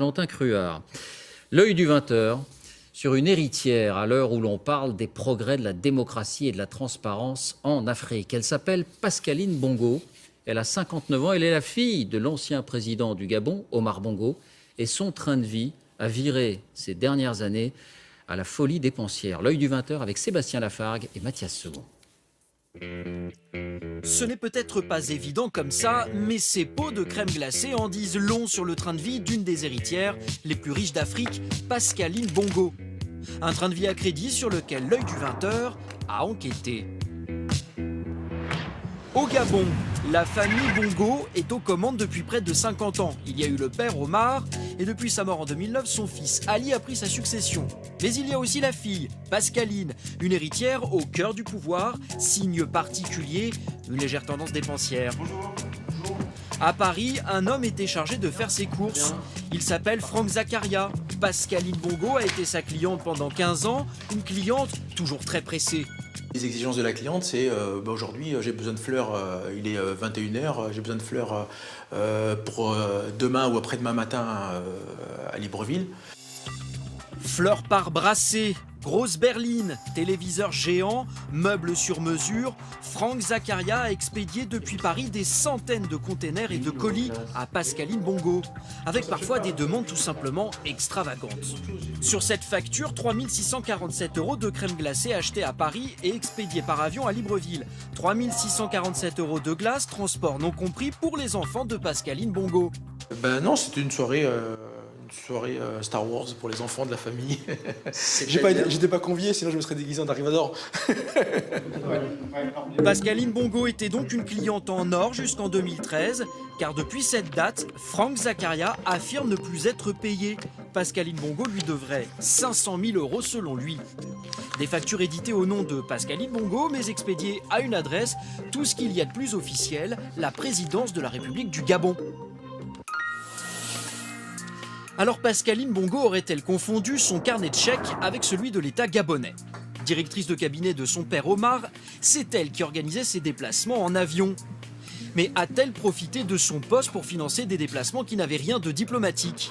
Valentin Cruard. L'œil du 20h sur une héritière à l'heure où l'on parle des progrès de la démocratie et de la transparence en Afrique. Elle s'appelle Pascaline Bongo. Elle a 59 ans. Elle est la fille de l'ancien président du Gabon, Omar Bongo. Et son train de vie a viré ces dernières années à la folie dépensière. L'œil du 20h avec Sébastien Lafargue et Mathias Second. Ce n'est peut-être pas évident comme ça, mais ces pots de crème glacée en disent long sur le train de vie d'une des héritières les plus riches d'Afrique, Pascaline Bongo. Un train de vie à crédit sur lequel l'œil du 20h a enquêté. Au Gabon, la famille Bongo est aux commandes depuis près de 50 ans. Il y a eu le père Omar et depuis sa mort en 2009, son fils Ali a pris sa succession. Mais il y a aussi la fille, Pascaline, une héritière au cœur du pouvoir, signe particulier, une légère tendance dépensière. À Paris, un homme était chargé de faire ses courses. Il s'appelle Franck Zakaria. Pascaline Bongo a été sa cliente pendant 15 ans, une cliente toujours très pressée. Les exigences de la cliente, c'est aujourd'hui j'ai besoin de fleurs, il est 21h, j'ai besoin de fleurs pour demain ou après-demain matin à Libreville. Fleurs par brassée, grosse berline, téléviseur géant, meubles sur mesure, Franck Zakaria a expédié depuis Paris des centaines de containers et de colis à Pascaline Bongo, avec parfois des demandes tout simplement extravagantes. Sur cette facture, 3 647 € de crème glacée achetée à Paris et expédiée par avion à Libreville. 3 647 € de glace, transport non compris pour les enfants de Pascaline Bongo. Ben non, c'était une soirée Star Wars pour les enfants de la famille. J'étais pas convié, sinon je me serais déguisé en Dark Vador. Pascaline Bongo était donc une cliente en or jusqu'en 2013, car depuis cette date, Franck Zakaria affirme ne plus être payé. Pascaline Bongo lui devrait 500 000 € selon lui. Des factures éditées au nom de Pascaline Bongo, mais expédiées à une adresse, tout ce qu'il y a de plus officiel, la présidence de la République du Gabon. Alors Pascaline Bongo aurait-elle confondu son carnet de chèques avec celui de l'État gabonais? Directrice de cabinet de son père Omar, c'est elle qui organisait ses déplacements en avion. Mais a-t-elle profité de son poste pour financer des déplacements qui n'avaient rien de diplomatique?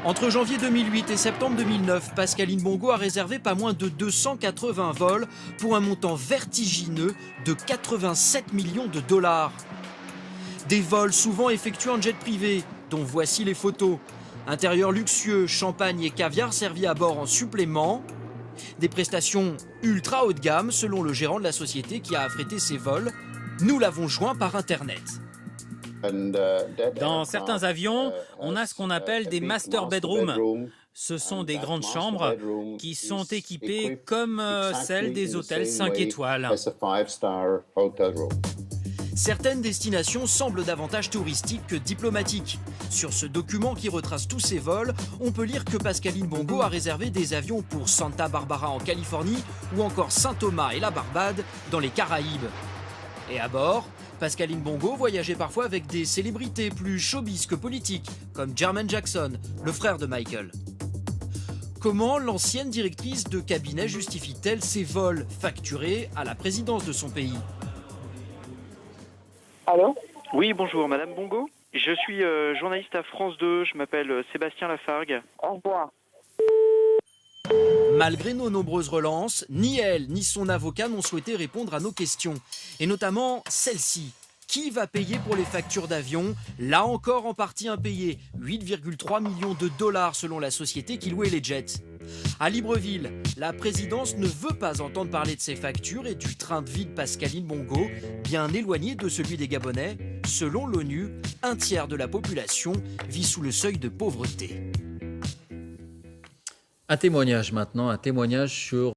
Entre janvier 2008 et septembre 2009, Pascaline Bongo a réservé pas moins de 280 vols pour un montant vertigineux de 87 millions de $. Des vols souvent effectués en jet privé, dont voici les photos. Intérieur luxueux, champagne et caviar servis à bord en supplément. Des prestations ultra haut de gamme selon le gérant de la société qui a affrété ces vols. Nous l'avons joint par Internet. Dans certains avions, on a ce qu'on appelle des master bedrooms. Ce sont des grandes chambres qui sont équipées comme celles des hôtels 5 étoiles. Certaines destinations semblent davantage touristiques que diplomatiques. Sur ce document qui retrace tous ces vols, on peut lire que Pascaline Bongo a réservé des avions pour Santa Barbara en Californie ou encore Saint-Thomas et la Barbade dans les Caraïbes. Et à bord, Pascaline Bongo voyageait parfois avec des célébrités plus showbiz que politiques, comme Jermaine Jackson, le frère de Michael. Comment l'ancienne directrice de cabinet justifie-t-elle ces vols facturés à la présidence de son pays? Allô? Oui, bonjour, Madame Bongo. Je suis journaliste à France 2, je m'appelle Sébastien Lafargue. Au revoir. Malgré nos nombreuses relances, ni elle ni son avocat n'ont souhaité répondre à nos questions. Et notamment celle-ci. Qui va payer pour les factures d'avion? Là encore en partie impayées, 8,3 millions de $ selon la société qui louait les jets. À Libreville, la présidence ne veut pas entendre parler de ces factures et du train de vie de Pascaline Bongo, bien éloigné de celui des Gabonais. Selon l'ONU, un tiers de la population vit sous le seuil de pauvreté. Un témoignage maintenant, un témoignage sur